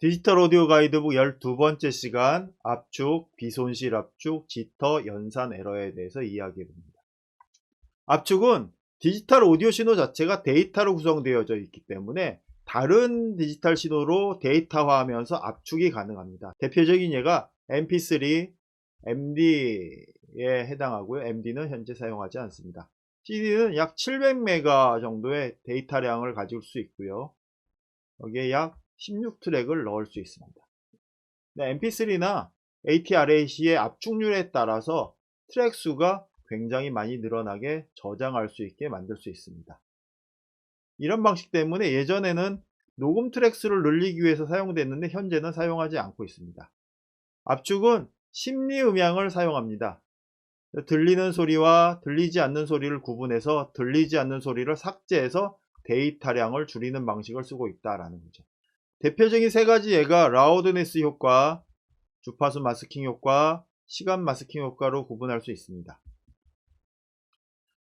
디지털 오디오 가이드북 12번째 시간 압축, 비손실 압축, 지터, 연산 에러에 대해서 이야기해봅니다. 압축은 디지털 오디오 신호 자체가 데이터로 구성되어져 있기 때문에 다른 디지털 신호로 데이터화하면서 압축이 가능합니다. 대표적인 예가 mp3, MD에 해당하고요. MD는 현재 사용하지 않습니다. CD는 약 700메가 정도의 데이터량을 가질 수 있고요. 여기에 약 16트랙을 넣을 수 있습니다. mp3나 ATRAC의 압축률에 따라서 트랙 수가 굉장히 많이 늘어나게 저장할 수 있게 만들 수 있습니다. 이런 방식 때문에 예전에는 녹음 트랙 수를 늘리기 위해서 사용됐는데 현재는 사용하지 않고 있습니다. 압축은 심리 음향을 사용합니다. 들리는 소리와 들리지 않는 소리를 구분해서 들리지 않는 소리를 삭제해서 데이터량을 줄이는 방식을 쓰고 있다라는 거죠. 대표적인 세 가지 예가 라우드네스 효과, 주파수 마스킹 효과, 시간 마스킹 효과로 구분할 수 있습니다.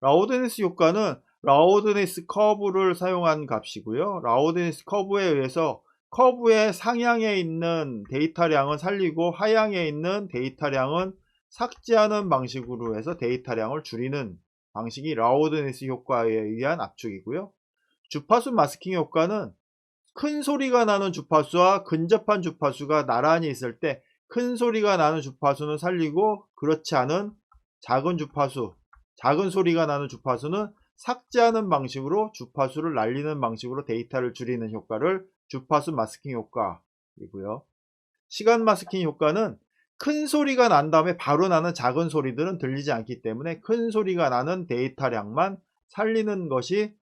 라우드네스 효과는 라우드네스 커브를 사용한 값이고요. 라우드네스 커브에 의해서 커브의 상향에 있는 데이터량은 살리고 하향에 있는 데이터량은 삭제하는 방식으로 해서 데이터량을 줄이는 방식이 라우드네스 효과에 의한 압축이고요. 주파수 마스킹 효과는 큰 소리가 나는 주파수와 근접한 주파수가 나란히 있을 때 큰 소리가 나는 주파수는 살리고 그렇지 않은 작은 주파수, 작은 소리가 나는 주파수는 삭제하는 방식으로 주파수를 날리는 방식으로 데이터를 줄이는 효과를 주파수 마스킹 효과이고요. 시간 마스킹 효과는 큰 소리가 난 다음에 바로 나는 작은 소리들은 들리지 않기 때문에 큰 소리가 나는 데이터량만 살리는 것이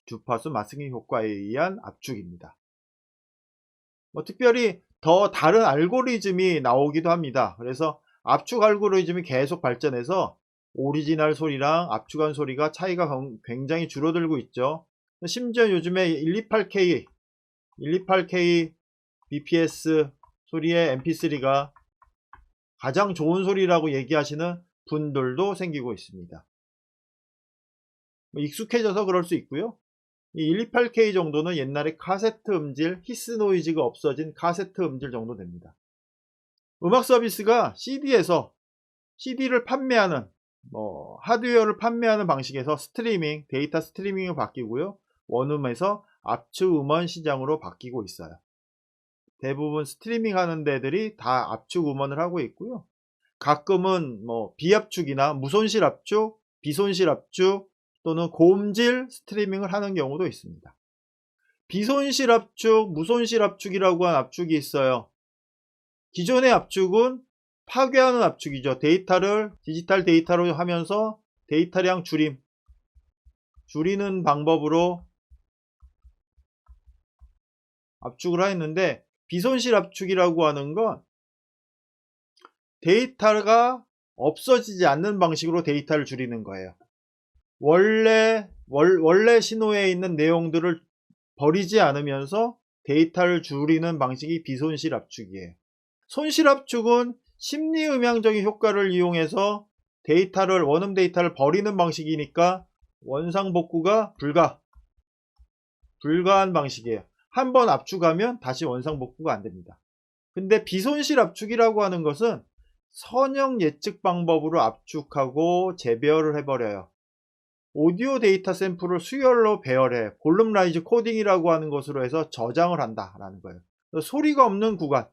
주파수 마스킹 효과에 의한 압축입니다. 특별히 더 다른 알고리즘이 나오기도 합니다. 그래서 압축 알고리즘이 계속 발전해서 오리지널 소리랑 압축한 소리가 차이가 굉장히 줄어들고 있죠. 심지어 요즘에 128K bps 소리의 mp3가 가장 좋은 소리라고 얘기하시는 분들도 생기고 있습니다. 익숙해져서 그럴 수 있고요. 이 128K 정도는 옛날에 카세트 음질, 히스 노이즈가 없어진 카세트 음질 정도 됩니다. 음악 서비스가 CD에서 CD를 판매하는 하드웨어를 판매하는 방식에서 스트리밍, 데이터 스트리밍으로 바뀌고요. 원음에서 압축 음원 시장으로 바뀌고 있어요. 대부분 스트리밍 하는 데들이 다 압축 음원을 하고 있고요. 가끔은 비압축이나 무손실 압축, 비손실 압축 또는 고음질 스트리밍을 하는 경우도 있습니다. 비손실 압축, 무손실 압축이라고 하는 압축이 있어요. 기존의 압축은 파괴하는 압축이죠. 데이터를 디지털 데이터로 하면서 데이터량 줄이는 방법으로 압축을 하였는데, 비손실 압축이라고 하는 건 데이터가 없어지지 않는 방식으로 데이터를 줄이는 거예요. 원래 신호에 있는 내용들을 버리지 않으면서 데이터를 줄이는 방식이 비손실 압축이에요. 손실 압축은 심리 음향적인 효과를 이용해서 원음 데이터를 버리는 방식이니까 원상복구가 불가한 방식이에요. 한번 압축하면 다시 원상복구가 안 됩니다. 근데 비손실 압축이라고 하는 것은 선형 예측 방법으로 압축하고 재배열을 해버려요. 오디오 데이터 샘플을 수열로 배열해 볼륨 라이즈 코딩이라고 하는 것으로 해서 저장을 한다라는 거예요. 소리가 없는 구간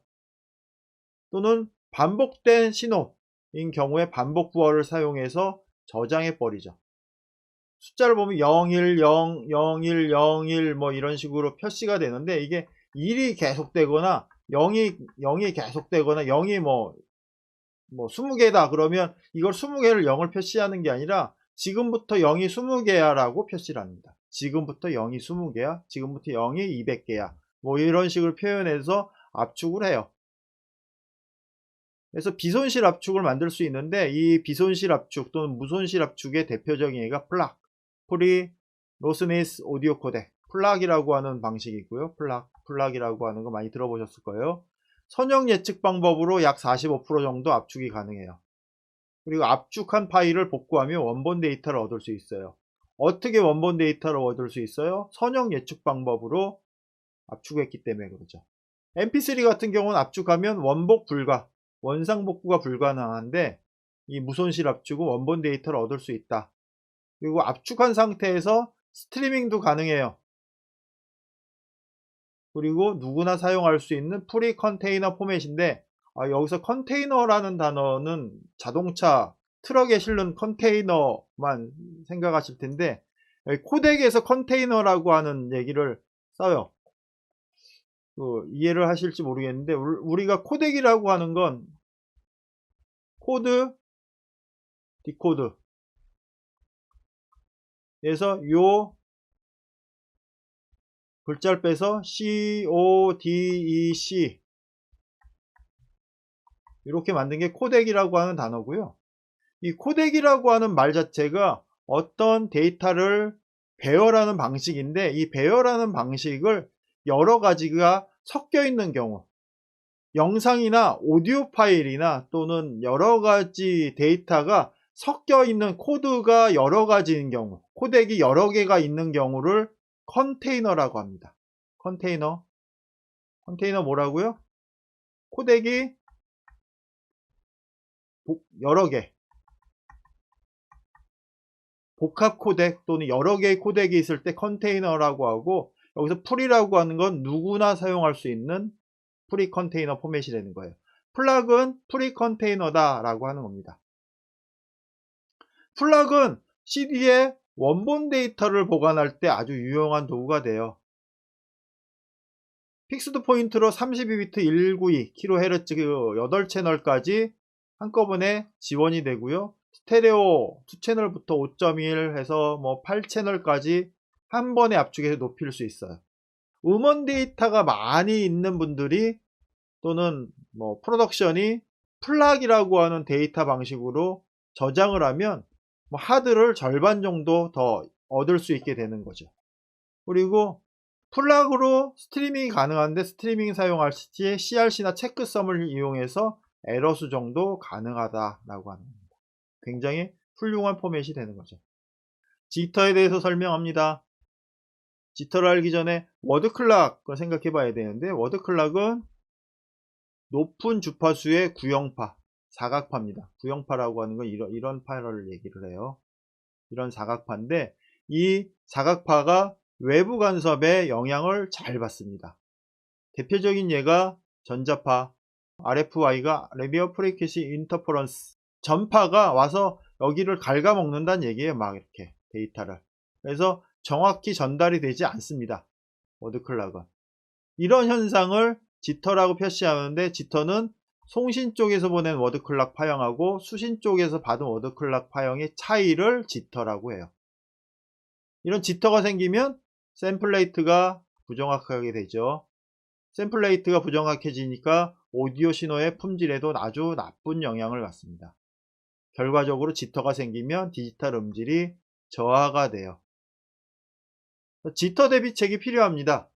또는 반복된 신호인 경우에 반복 부호를 사용해서 저장해 버리죠. 숫자를 보면 01, 0, 01, 01 이런 식으로 표시가 되는데, 이게 1이 계속되거나 0이 계속되거나 0이 20개다 그러면 이걸 20개를 0을 표시하는 게 아니라 지금부터 0이 20개야 라고 표시를 합니다. 지금부터 0이 20개야, 지금부터 0이 200개야 이런 식으로 표현해서 압축을 해요. 그래서 비손실 압축을 만들 수 있는데, 이 비손실 압축 또는 무손실 압축의 대표적인 예가 프리 로스니스 오디오 코덱, 플락이라고 하는 방식이고요. 플락이라고 하는 거 많이 들어보셨을 거예요. 선형 예측 방법으로 약 45% 정도 압축이 가능해요. 그리고 압축한 파일을 복구하면 원본 데이터를 얻을 수 있어요. 어떻게 원본 데이터를 얻을 수 있어요? 선형 예측 방법으로 압축했기 때문에 그러죠. mp3 같은 경우는 압축하면 원복 불가, 원상 복구가 불가능한데 이 무손실 압축은 원본 데이터를 얻을 수 있다. 그리고 압축한 상태에서 스트리밍도 가능해요. 그리고 누구나 사용할 수 있는 프리 컨테이너 포맷인데, 여기서 컨테이너라는 단어는 자동차 트럭에 실는 컨테이너만 생각하실 텐데, 여기 코덱에서 컨테이너라고 하는 얘기를 써요. 이해를 하실지 모르겠는데, 우리가 코덱이라고 하는 건 코드, 디코드 그래서 요 글자를 빼서 CODEC 이렇게 만든 게 코덱이라고 하는 단어고요. 이 코덱이라고 하는 말 자체가 어떤 데이터를 배열하는 방식인데, 이 배열하는 방식을 여러 가지가 섞여 있는 경우, 영상이나 오디오 파일이나 또는 여러 가지 데이터가 섞여 있는 코드가 여러 가지인 경우, 코덱이 여러 개가 있는 경우를 컨테이너라고 합니다. 컨테이너 뭐라고요? 코덱이 여러 개, 복합 코덱 또는 여러 개의 코덱이 있을 때 컨테이너라고 하고, 여기서 풀이라고 하는 건 누구나 사용할 수 있는 프리 컨테이너 포맷이 되는 거예요. 플락은 프리 컨테이너다 라고 하는 겁니다. 플락은 CD에 원본 데이터를 보관할 때 아주 유용한 도구가 돼요. 픽스드 포인트로 32비트 192kHz 8채널까지 한꺼번에 지원이 되고요. 스테레오 2채널부터 5.1 해서 8채널까지 한 번에 압축해서 높일 수 있어요. 음원 데이터가 많이 있는 분들이 또는 프로덕션이 플락이라고 하는 데이터 방식으로 저장을 하면 하드를 절반 정도 더 얻을 수 있게 되는 거죠. 그리고 플락으로 스트리밍이 가능한데, 스트리밍 사용할 시에 CRC나 체크썸을 이용해서 에러수 정도 가능하다라고 하는 겁니다. 굉장히 훌륭한 포맷이 되는 거죠. 지터에 대해서 설명합니다. 지터를 알기 전에 워드클락을 생각해 봐야 되는데, 워드클락은 높은 주파수의 구형파, 사각파입니다. 구형파라고 하는 건 이런 파를 얘기를 해요. 이런 사각파인데, 이 사각파가 외부 간섭에 영향을 잘 받습니다. 대표적인 예가 전자파, RFI가 레디오 프리퀴시 인터퍼런스, 전파가 와서 여기를 갉아먹는다는 얘기예요. 막 이렇게 데이터를. 그래서 정확히 전달이 되지 않습니다. 워드클락은. 이런 현상을 지터라고 표시하는데, 지터는 송신 쪽에서 보낸 워드클락 파형하고 수신 쪽에서 받은 워드클락 파형의 차이를 지터라고 해요. 이런 지터가 생기면 샘플레이트가 부정확하게 되죠. 샘플레이트가 부정확해지니까 오디오 신호의 품질에도 아주 나쁜 영향을 받습니다. 결과적으로 지터가 생기면 디지털 음질이 저하가 돼요. 지터 대비책이 필요합니다.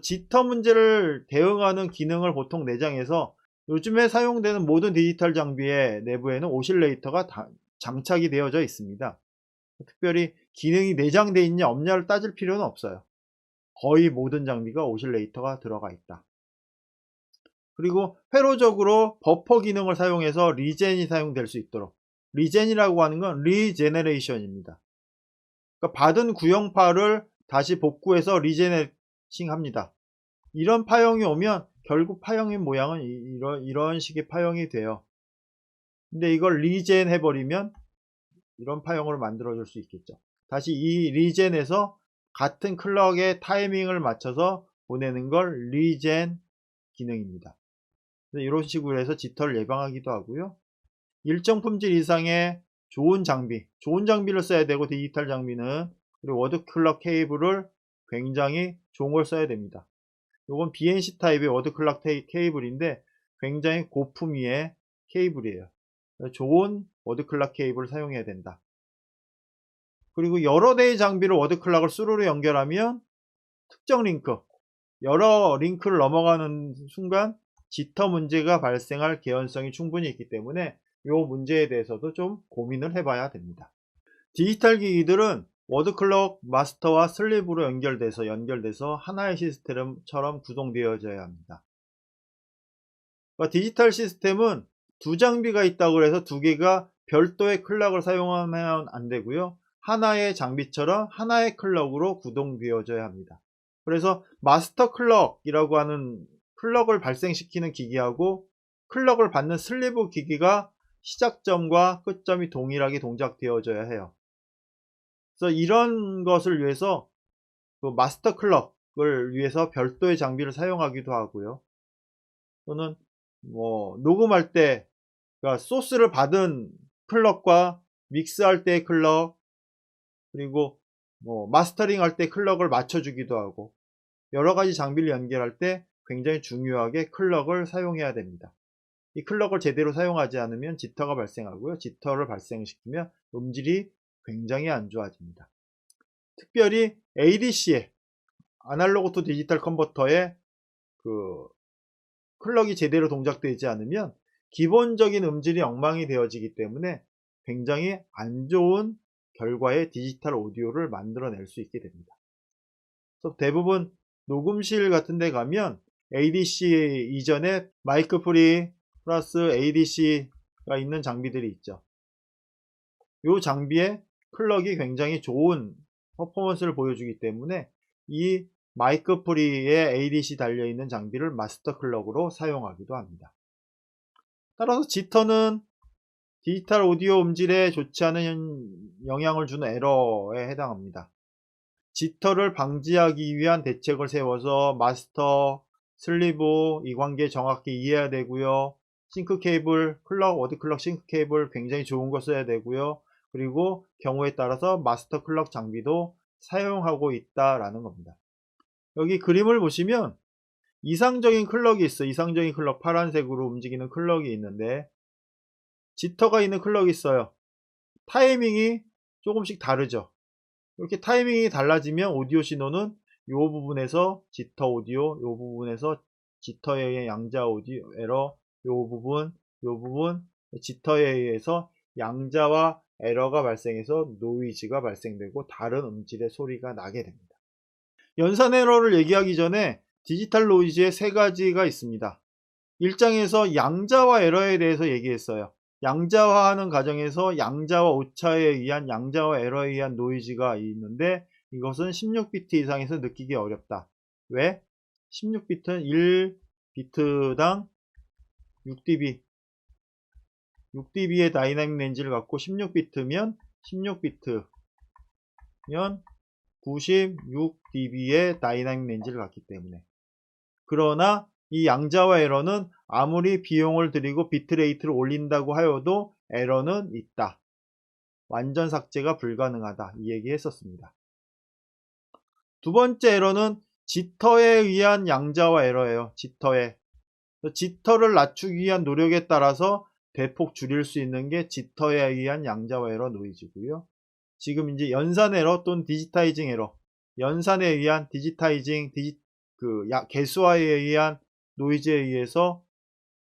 지터 문제를 대응하는 기능을 보통 내장해서, 요즘에 사용되는 모든 디지털 장비의 내부에는 오실레이터가 장착이 되어져 있습니다. 특별히 기능이 내장되어 있냐 없냐를 따질 필요는 없어요. 거의 모든 장비가 오실레이터가 들어가 있다. 그리고 회로적으로 버퍼 기능을 사용해서 리젠이 사용될 수 있도록, 리젠이라고 하는 건 리제네레이션입니다. 그러니까 받은 구형파를 다시 복구해서 리제네팅 합니다. 이런 파형이 오면 결국 파형의 모양은 이런 식의 파형이 돼요. 근데 이걸 리젠 해버리면 이런 파형으로 만들어 줄 수 있겠죠. 다시 이 리젠에서 같은 클럭의 타이밍을 맞춰서 보내는 걸 리젠 기능입니다. 이런 식으로 해서 지터를 예방하기도 하고요. 일정 품질 이상의 좋은 장비를 써야 되고, 디지털 장비는, 그리고 워드클럭 케이블을 굉장히 좋은 걸 써야 됩니다. 이건 BNC 타입의 워드클럭 케이블인데 굉장히 고품위의 케이블이에요. 좋은 워드클럭 케이블을 사용해야 된다. 그리고 여러 대의 장비를 워드클럭을 스루로 연결하면 특정 링크, 여러 링크를 넘어가는 순간 지터 문제가 발생할 개연성이 충분히 있기 때문에 이 문제에 대해서도 좀 고민을 해봐야 됩니다. 디지털 기기들은 워드 클럭 마스터와 슬립으로 연결돼서 하나의 시스템처럼 구동되어져야 합니다. 그러니까 디지털 시스템은 두 장비가 있다고 해서 두 개가 별도의 클럭을 사용하면 안 되고요. 하나의 장비처럼 하나의 클럭으로 구동되어져야 합니다. 그래서 마스터 클럭이라고 하는 클럭을 발생시키는 기기하고 클럭을 받는 슬리브 기기가 시작점과 끝점이 동일하게 동작되어져야 해요. 그래서 이런 것을 위해서 그 마스터 클럭을 위해서 별도의 장비를 사용하기도 하고요. 또는 뭐 녹음할 때 그러니까 소스를 받은 클럭과 믹스할 때 클럭, 그리고 뭐 마스터링 할 때 클럭을 맞춰주기도 하고, 여러 가지 장비를 연결할 때 굉장히 중요하게 클럭을 사용해야 됩니다. 이 클럭을 제대로 사용하지 않으면 지터가 발생하고요. 지터를 발생시키면 음질이 굉장히 안 좋아집니다. 특별히 ADC에, 아날로그 투 디지털 컨버터에 그 클럭이 제대로 동작되지 않으면 기본적인 음질이 엉망이 되어지기 때문에 굉장히 안 좋은 결과의 디지털 오디오를 만들어낼 수 있게 됩니다. 그래서 대부분 녹음실 같은 데 가면 ADC 이전에 마이크 프리 플러스 ADC가 있는 장비들이 있죠. 이 장비에 클럭이 굉장히 좋은 퍼포먼스를 보여주기 때문에 이 마이크 프리에 ADC 달려있는 장비를 마스터 클럭으로 사용하기도 합니다. 따라서 지터는 디지털 오디오 음질에 좋지 않은 영향을 주는 에러에 해당합니다. 지터를 방지하기 위한 대책을 세워서 마스터, 슬리브 이 관계 정확히 이해해야 되고요. 싱크 케이블, 워드 클럭 싱크 케이블 굉장히 좋은 거 써야 되고요. 그리고 경우에 따라서 마스터 클럭 장비도 사용하고 있다라는 겁니다. 여기 그림을 보시면 이상적인 클럭이 있어요. 이상적인 클럭, 파란색으로 움직이는 클럭이 있는데 지터가 있는 클럭이 있어요. 타이밍이 조금씩 다르죠. 이렇게 타이밍이 달라지면 오디오 신호는 이 부분에서 지터 오디오, 이 부분에서 지터에 의해 양자 오디오 에러, 이 부분 지터에 의해서 양자와 에러가 발생해서 노이즈가 발생되고 다른 음질의 소리가 나게 됩니다. 연산 에러를 얘기하기 전에 디지털 노이즈의 세 가지가 있습니다. 1장에서 양자와 에러에 대해서 얘기했어요. 양자화하는 과정에서 양자와 오차에 의한 양자와 에러에 의한 노이즈가 있는데 이것은 16비트 이상에서 느끼기 어렵다. 왜? 16비트는 1비트당 6dB 6dB의 다이나믹 렌즈를 갖고 16비트면 96dB의 다이나믹 렌즈를 갖기 때문에. 그러나 이 양자와 에러는 아무리 비용을 들이고 비트레이트를 올린다고 하여도 에러는 있다. 완전 삭제가 불가능하다. 이 얘기 했었습니다. 두 번째 에러는 지터에 의한 양자와 에러예요. 지터를 낮추기 위한 노력에 따라서 대폭 줄일 수 있는 게 지터에 의한 양자와 에러 노이즈고요. 지금 이제 연산 에러 또는 디지타이징 에러, 연산에 의한 디지타이징, 개수화에 의한 노이즈에 의해서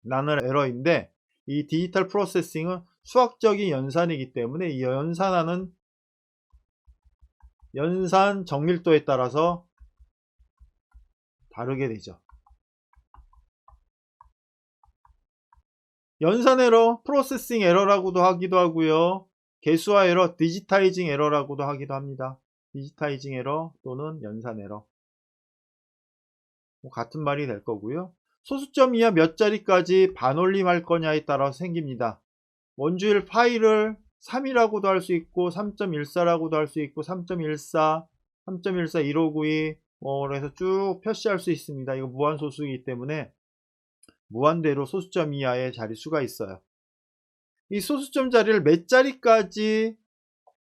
나는 에러인데, 이 디지털 프로세싱은 수학적인 연산이기 때문에 이 연산 정밀도에 따라서 다르게 되죠. 연산 에러, 프로세싱 에러라고도 하기도 하고요. 개수화 에러, 디지타이징 에러라고도 하기도 합니다. 디지타이징 에러 또는 연산 에러. 같은 말이 될 거고요. 소수점 이하 몇 자리까지 반올림할 거냐에 따라서 생깁니다. 원주일 파일을 3이라고도 할 수 있고 3.14라고도 할 수 있고 3.14, 3.14, 1592 그래서 쭉 표시할 수 있습니다. 이거 무한소수이기 때문에 무한대로 소수점 이하의 자리수가 있어요. 이 소수점 자리를 몇 자리까지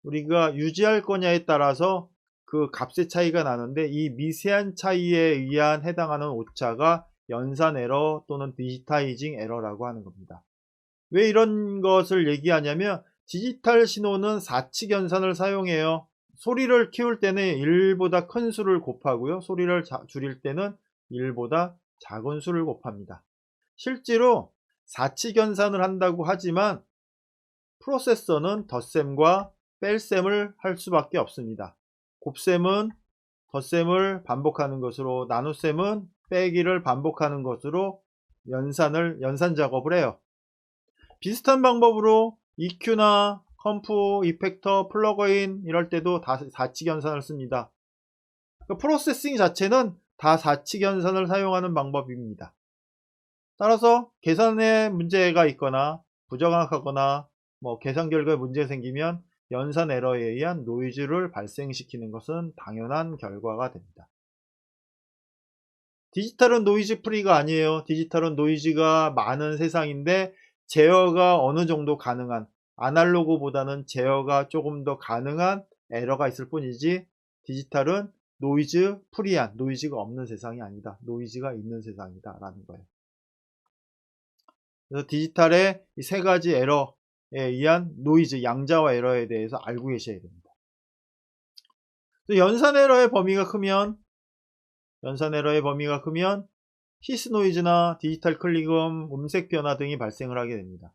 우리가 유지할 거냐에 따라서 그 값의 차이가 나는데, 이 미세한 차이에 의한 해당하는 오차가 연산 에러 또는 디지타이징 에러라고 하는 겁니다. 왜 이런 것을 얘기하냐면 디지털 신호는 4칙 연산을 사용해요. 소리를 키울 때는 1보다 큰 수를 곱하고요. 소리를 줄일 때는 1보다 작은 수를 곱합니다. 실제로 4칙 연산을 한다고 하지만 프로세서는 덧셈과 뺄셈을 할 수밖에 없습니다. 곱셈은 덧셈을 반복하는 것으로, 나눗셈은 빼기를 반복하는 것으로 연산 작업을 해요. 비슷한 방법으로 EQ나 컴프, 이펙터, 플러그인 이럴 때도 다 4칙 연산을 씁니다. 그러니까 프로세싱 자체는 다 4칙 연산을 사용하는 방법입니다. 따라서 계산에 문제가 있거나 부정확하거나 계산 결과에 문제가 생기면 연산 에러에 의한 노이즈를 발생시키는 것은 당연한 결과가 됩니다. 디지털은 노이즈 프리가 아니에요. 디지털은 노이즈가 많은 세상인데 제어가 어느 정도 가능한, 아날로그보다는 제어가 조금 더 가능한 에러가 있을 뿐이지, 디지털은 노이즈 프리한, 노이즈가 없는 세상이 아니다. 노이즈가 있는 세상이다 라는 거예요. 그래서 디지털의 이 세 가지 에러에 의한 노이즈, 양자와 에러에 대해서 알고 계셔야 됩니다. 연산 에러의 범위가 크면 히스 노이즈나 디지털 클릭음, 음색 변화 등이 발생을 하게 됩니다.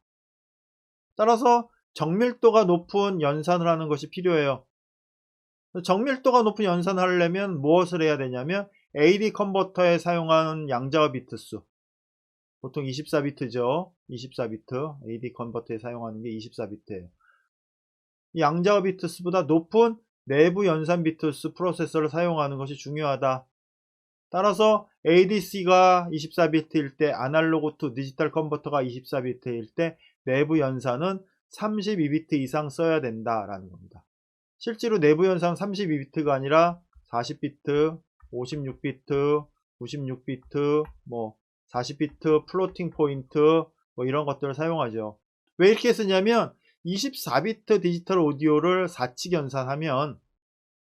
따라서 정밀도가 높은 연산을 하는 것이 필요해요. 정밀도가 높은 연산을 하려면 무엇을 해야 되냐면 AD 컨버터에 사용하는 양자와 비트수, 보통 24비트죠. 24비트, AD 컨버터에 사용하는 게 24비트예요. 양자와 비트수보다 높은 내부 연산 비트수 프로세서를 사용하는 것이 중요하다. 따라서 ADC가 24비트일 때, 아날로그 투 디지털 컨버터가 24비트일 때 내부 연산은 32비트 이상 써야 된다라는 겁니다. 실제로 내부 연산은 32비트가 아니라 40비트, 56비트, 96비트, 40비트, 플로팅 포인트 이런 것들을 사용하죠. 왜 이렇게 쓰냐면 24비트 디지털 오디오를 4칙 연산하면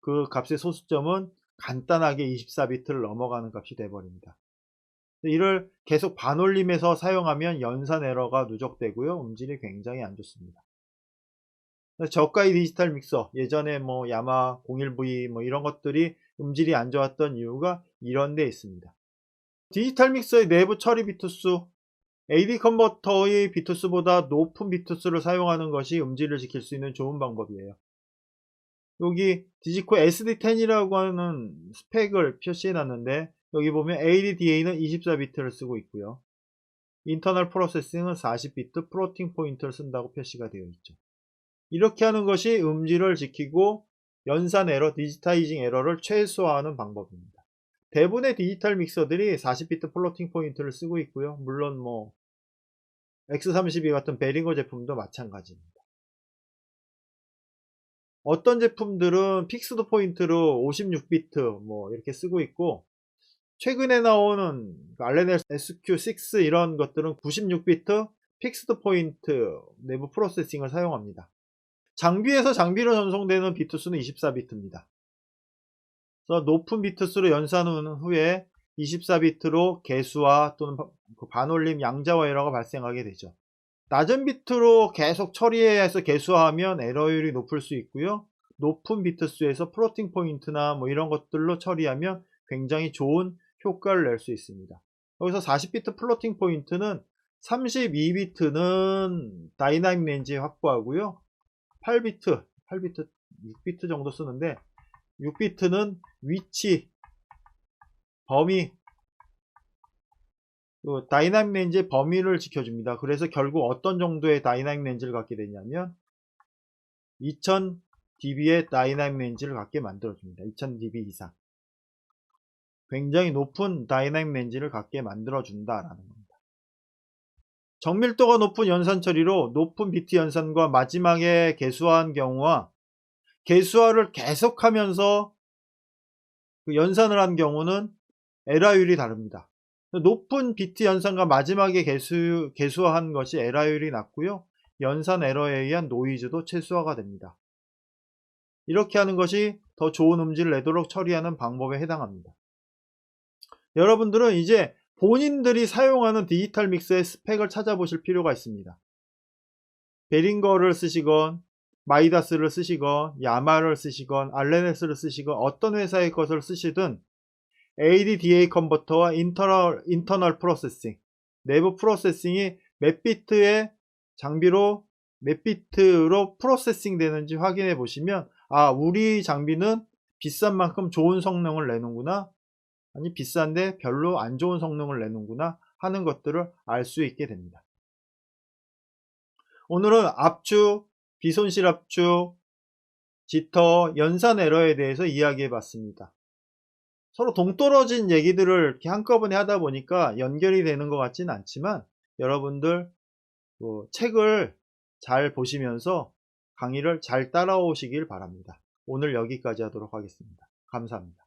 그 값의 소수점은 간단하게 24비트를 넘어가는 값이 돼버립니다. 이를 계속 반올림해서 사용하면 연산 에러가 누적되고요. 음질이 굉장히 안 좋습니다. 저가의 디지털 믹서, 예전에 야마 01V 이런 것들이 음질이 안 좋았던 이유가 이런 데 있습니다. 디지털 믹서의 내부 처리 비트수, AD 컨버터의 비트수보다 높은 비트수를 사용하는 것이 음질을 지킬 수 있는 좋은 방법이에요. 여기 디지코 SD10이라고 하는 스펙을 표시해 놨는데, 여기 보면 ADDA는 24비트를 쓰고 있고요. 인터널 프로세싱은 40비트, 플로팅 포인트를 쓴다고 표시가 되어 있죠. 이렇게 하는 것이 음질을 지키고 연산 에러, 디지타이징 에러를 최소화하는 방법입니다. 대부분의 디지털 믹서들이 40비트 플로팅 포인트를 쓰고 있고요. 물론 X32 같은 베링거 제품도 마찬가지입니다. 어떤 제품들은 픽스드 포인트로 56비트 이렇게 쓰고 있고, 최근에 나오는 알렌 SQ6 이런 것들은 96비트 픽스드 포인트 내부 프로세싱을 사용합니다. 장비에서 장비로 전송되는 비트수는 24비트입니다. 그래서 높은 비트수로 연산한 후에 24비트로 개수화 또는 반올림, 양자와 에러가 발생하게 되죠. 낮은 비트로 계속 처리해서 개수화하면 에러율이 높을 수 있고요. 높은 비트수에서 플로팅 포인트나 이런 것들로 처리하면 굉장히 좋은 효과를 낼 수 있습니다. 여기서 40비트 플로팅 포인트는 32비트는 다이나믹 렌지 확보하고요. 8비트, 6비트 정도 쓰는데 6비트는 위치, 범위, 다이나믹 렌즈의 범위를 지켜줍니다. 그래서 결국 어떤 정도의 다이나믹 렌즈를 갖게 되냐면 2000dB의 다이나믹 렌즈를 갖게 만들어줍니다. 2000dB 이상. 굉장히 높은 다이나믹 렌즈를 갖게 만들어준다라는 겁니다. 정밀도가 높은 연산 처리로 높은 비트 연산과 마지막에 개수화한 경우와 개수화를 계속하면서 연산을 한 경우는 에러율이 다릅니다. 높은 비트 연산과 마지막에 개수화한 것이 에러율이 낮고요. 연산 에러에 의한 노이즈도 최소화가 됩니다. 이렇게 하는 것이 더 좋은 음질을 내도록 처리하는 방법에 해당합니다. 여러분들은 이제 본인들이 사용하는 디지털 믹서의 스펙을 찾아보실 필요가 있습니다. 베링거를 쓰시건 마이다스를 쓰시건 야마를 쓰시건 알렌S를 쓰시건 어떤 회사의 것을 쓰시든 ADDA 컨버터와 인터널 프로세싱, 내부 프로세싱이 몇 비트의 장비로 몇 비트로 프로세싱 되는지 확인해 보시면 우리 장비는 비싼 만큼 좋은 성능을 내는구나, 아니 비싼데 별로 안 좋은 성능을 내는구나 하는 것들을 알 수 있게 됩니다. 오늘은 압축, 비손실 압축, 지터, 연산 에러에 대해서 이야기해 봤습니다. 서로 동떨어진 얘기들을 이렇게 한꺼번에 하다 보니까 연결이 되는 것 같지는 않지만, 여러분들 책을 잘 보시면서 강의를 잘 따라오시길 바랍니다. 오늘 여기까지 하도록 하겠습니다. 감사합니다.